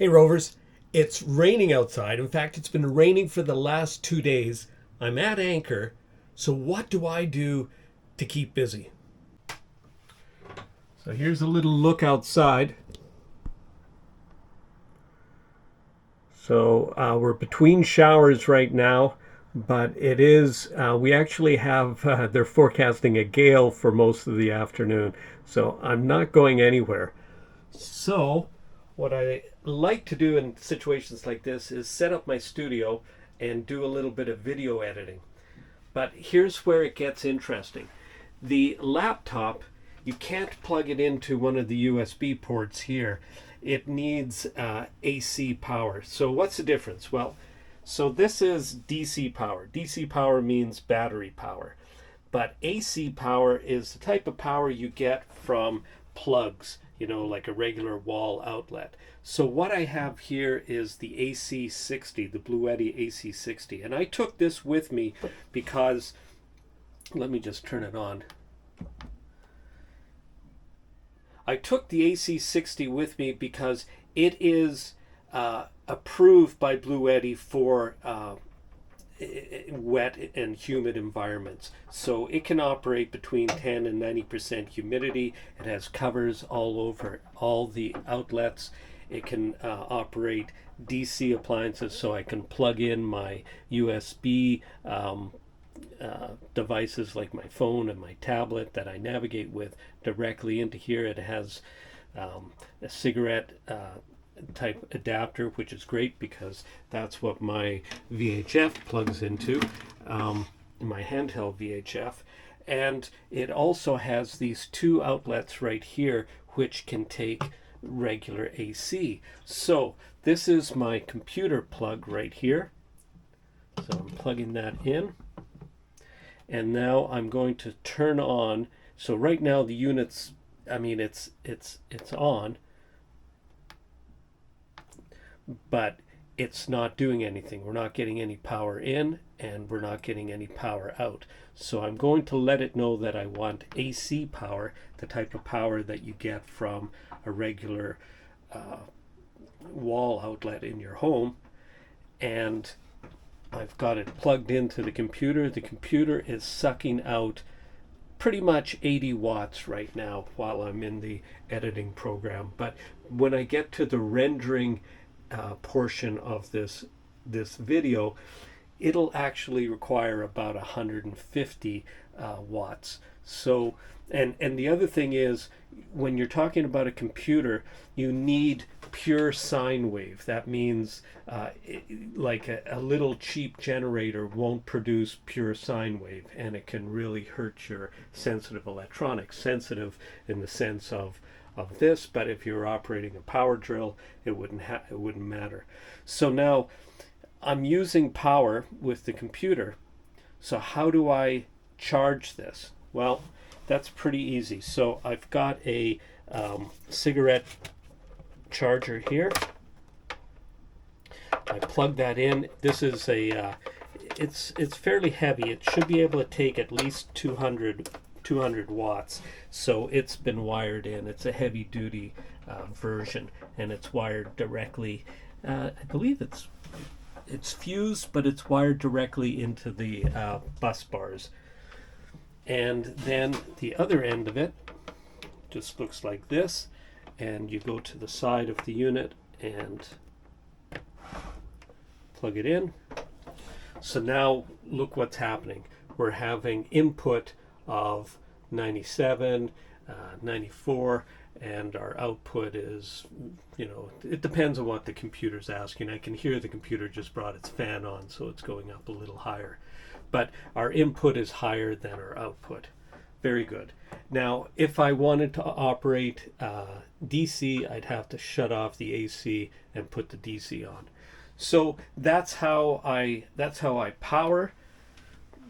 Hey Rovers, it's raining outside. In fact, it's been raining for the last 2 days. I'm at anchor, so what do I do to keep busy? So here's a little look outside. So we're between showers right now, but it is, we actually have, they're forecasting a gale for most of the afternoon. So I'm not going anywhere. So what I like to do in situations like this is set up my studio and do a little bit of video editing. But here's where it gets interesting. The laptop, you can't plug it into one of the USB ports here. It needs AC power. So what's the difference? Well, so this is DC power. DC power means battery power. But AC power is the type of power you get from plugs, you know, like a regular wall outlet. So what I have here is the AC60, the Bluetti AC60. And I took this with me because, let me just turn it on. I took the AC60 with me because it is approved by Bluetti for wet and humid environments. So it can operate between 10 and 90% humidity. It has covers all over all the outlets. It can operate DC appliances, so I can plug in my USB devices like my phone and my tablet that I navigate with directly into here. It has a cigarette type adapter, which is great because that's what my VHF plugs into, my handheld VHF. And it also has these two outlets right here which can take regular AC. So this is my computer plug right here. So I'm plugging that in. And now I'm going to turn on. So right now the unit's, I mean, it's on, but it's not doing anything. We're not getting any power in and we're not getting any power out. So I'm going to let it know that I want AC power, the type of power that you get from a regular wall outlet in your home. And I've got it plugged into the computer. The computer is sucking out pretty much 80 watts right now while I'm in the editing program. But when I get to the rendering portion of this video, it'll actually require about 150 watts. So, and the other thing is, when you're talking about a computer, you need pure sine wave. That means like a little cheap generator won't produce pure sine wave, and it can really hurt your sensitive electronics. Sensitive in the sense of this, but if you're operating a power drill, it wouldn't matter. So now I'm using power with the computer. So how do I charge this? Well, that's pretty easy. So I've got a cigarette charger here. I plug that in. This is a it's fairly heavy. It should be able to take at least 200 watts. So it's been wired in. It's a heavy duty version, and it's wired directly. I believe it's fused, but it's wired directly into the bus bars. And then the other end of it just looks like this, and you go to the side of the unit and plug it in. So now look what's happening. We're having input of 97, 94, and our output is, you know, it depends on what the computer's asking. I can hear the computer just brought its fan on, so it's going up a little higher. But our input is higher than our output. Very good. Now, if I wanted to operate DC, I'd have to shut off the AC and put the DC on. So that's how I power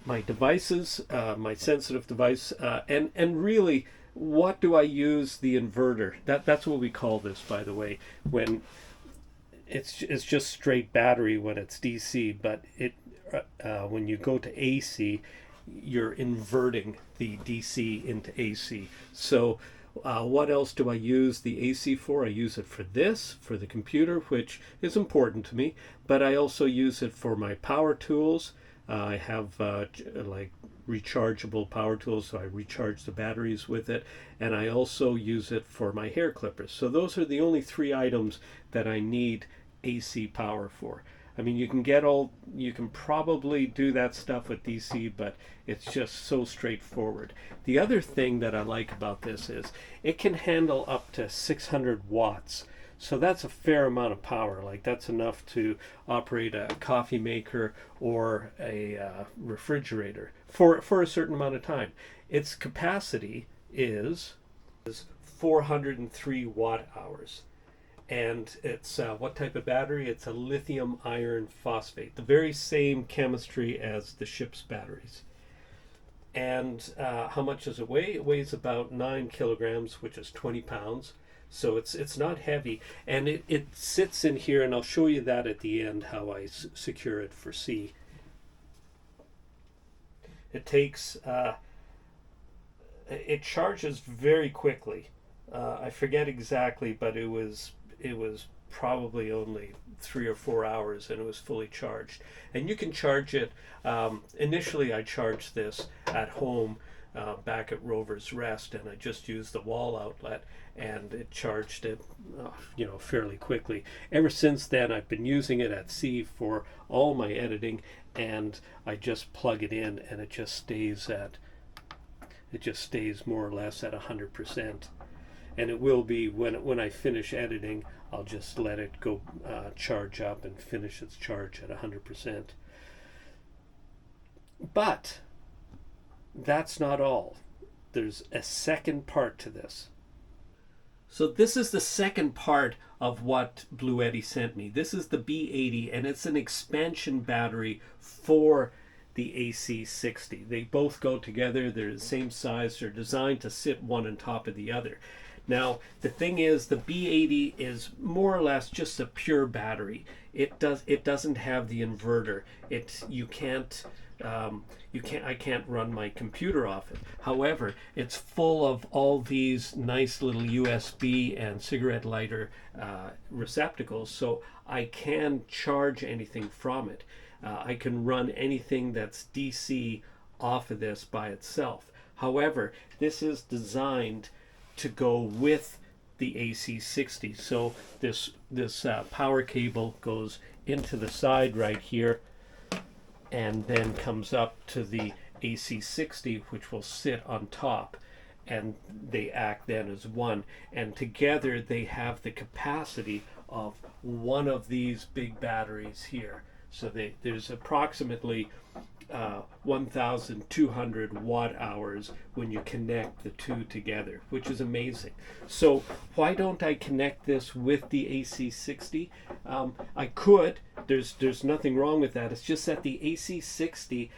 my devices, my sensitive device, and really, what do I use the inverter? That's what we call this, by the way. When it's just straight battery when it's DC, but when you go to AC, you're inverting the DC into AC. So What else do I use the AC for? I use it for this, for the computer, which is important to me, but I also use it for my power tools. I have like rechargeable power tools, so I recharge the batteries with it, and I also use it for my hair clippers. So those are the only three items that I need AC power for. I mean, you can probably do that stuff with DC, but it's just so straightforward. The other thing that I like about this is it can handle up to 600 watts. So that's a fair amount of power. Like that's enough to operate a coffee maker or a refrigerator for a certain amount of time. Its capacity is 403 watt hours. And it's what type of battery? It's a lithium iron phosphate, the very same chemistry as the ship's batteries. And how much does it weigh? It weighs about 9 kilograms, which is 20 pounds. So it's not heavy, and it sits in here, and I'll show you that at the end how I secure it for sea. It takes it charges very quickly. I forget exactly, but it was probably only 3 or 4 hours and it was fully charged. And you can charge it, initially I charged this at home back at Rover's Rest, and I just used the wall outlet and it charged it fairly quickly. Ever since then I've been using it at sea for all my editing, and I just plug it in and it just stays more or less at 100%. And it will be when I finish editing, I'll just let it go charge up and finish its charge at 100%. But that's not all. There's a second part to this. So this is the second part of what Bluetti sent me. This is the B80, and it's an expansion battery for the AC60. They both go together. They're the same size. They're designed to sit one on top of the other. Now, the thing is, the B80 is more or less just a pure battery. It doesn't have the inverter. I can't run my computer off it. However, it's full of all these nice little USB and cigarette lighter receptacles, so I can charge anything from it. I can run anything that's DC off of this by itself. However, this is designed to go with the AC60. So this power cable goes into the side right here and then comes up to the AC60, which will sit on top, and they act then as one, and together they have the capacity of one of these big batteries here. So there's approximately 1,200 watt hours when you connect the two together, which is amazing. So why don't I connect this with the AC60? I could. There's nothing wrong with that. It's just that the AC60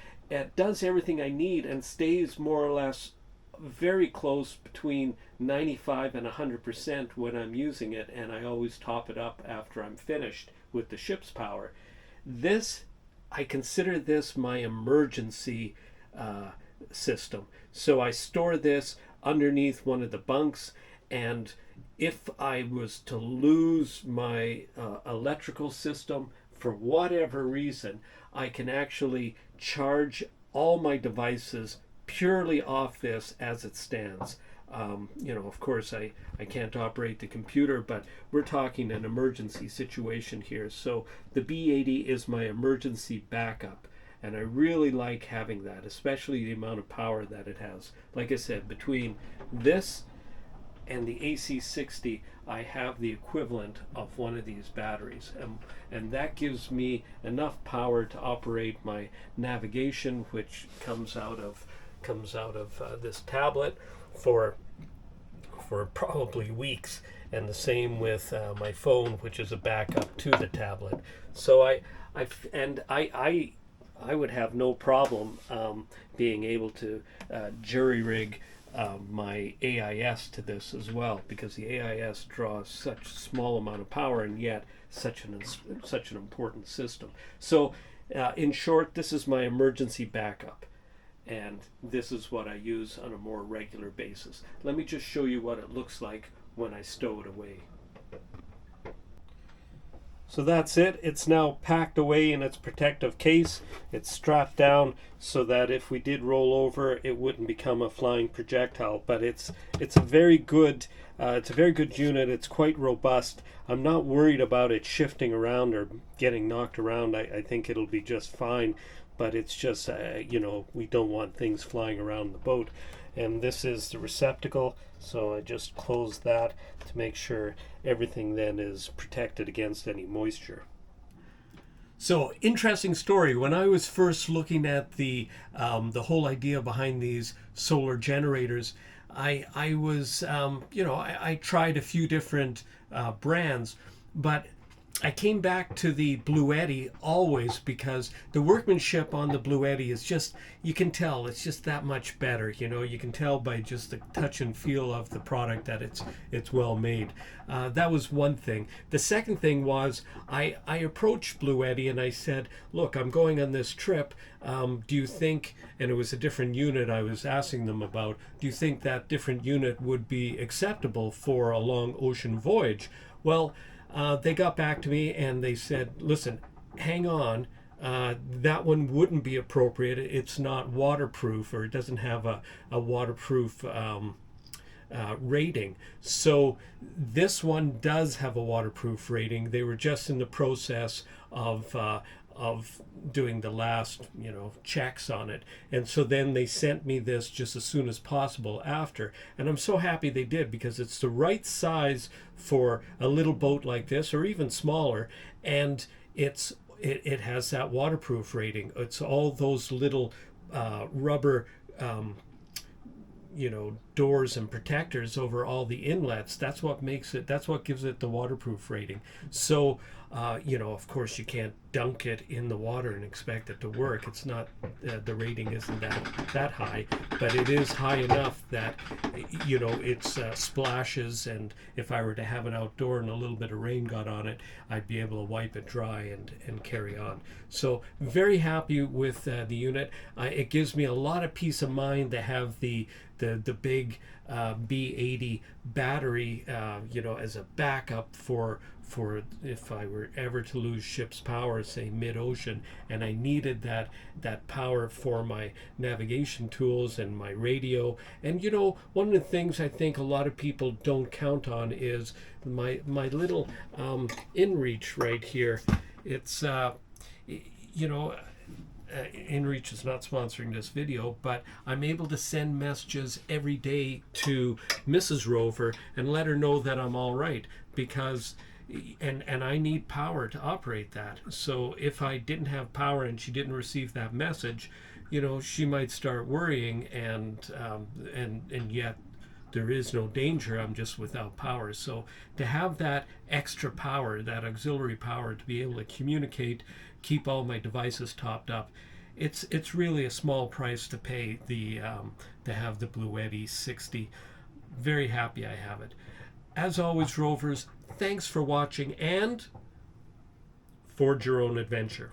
does everything I need and stays more or less very close between 95 and 100% when I'm using it, and I always top it up after I'm finished with the ship's power. I consider this my emergency system. So I store this underneath one of the bunks, and if I was to lose my electrical system for whatever reason, I can actually charge all my devices purely off this as it stands. Of course, I can't operate the computer, but we're talking an emergency situation here. So the B80 is my emergency backup, and I really like having that, especially the amount of power that it has. Like I said, between this and the AC60, I have the equivalent of one of these batteries, and that gives me enough power to operate my navigation, which comes out of this tablet for probably weeks, and the same with my phone, which is a backup to the tablet. So I would have no problem being able to jury rig my AIS to this as well, because the AIS draws such a small amount of power and yet such an important system. So in short, this is my emergency backup. and this is what I use on a more regular basis. Let me just show you what it looks like when I stow it away. So that's it. It's now packed away in its protective case. It's strapped down so that if we did roll over, it wouldn't become a flying projectile. But it's a very good unit. It's quite robust. I'm not worried about it shifting around or getting knocked around. I think it'll be just fine. But it's just we don't want things flying around the boat. And this is the receptacle, so I just close that to make sure everything then is protected against any moisture. So, interesting story. When I was first looking at the whole idea behind these solar generators, I was I tried a few different brands, but I came back to the Bluetti always because the workmanship on the Bluetti is just, you can tell it's just that much better. You can tell by just the touch and feel of the product that it's well made. That was one thing. The second thing was I approached Bluetti and I said, look, I'm going on this trip. Do you think, and it was a different unit I was asking them about, do you think that different unit would be acceptable for a long ocean voyage? Well, they got back to me and they said, listen, hang on, that one wouldn't be appropriate. It's not waterproof, or it doesn't have a waterproof rating. So this one does have a waterproof rating. They were just in the process of doing the last checks on it, and so then they sent me this just as soon as possible after, and I'm so happy they did, because it's the right size for a little boat like this, or even smaller, and it has that waterproof rating. It's all those little rubber doors and protectors over all the inlets. That's what gives it the waterproof rating. So of course you can't dunk it in the water and expect it to work. It's not, the rating isn't that high, but it is high enough that it's splashes, and if I were to have it outdoor and a little bit of rain got on it, I'd be able to wipe it dry and carry on. So very happy with the unit. It gives me a lot of peace of mind to have the big B80 battery as a backup for if I were ever to lose ship's power, say mid-ocean, and I needed that power for my navigation tools and my radio. And one of the things I think a lot of people don't count on is my little inReach right here. It's inReach is not sponsoring this video, but I'm able to send messages every day to Mrs. Rover and let her know that I'm all right, because and I need power to operate that. So if I didn't have power and she didn't receive that message, she might start worrying, and yet there is no danger. I'm just without power. So to have that extra power, that auxiliary power, to be able to communicate, keep all my devices topped up, it's really a small price to pay to have the Bluetti 60. Very happy I have it. As always, Rovers, thanks for watching, and forge your own adventure.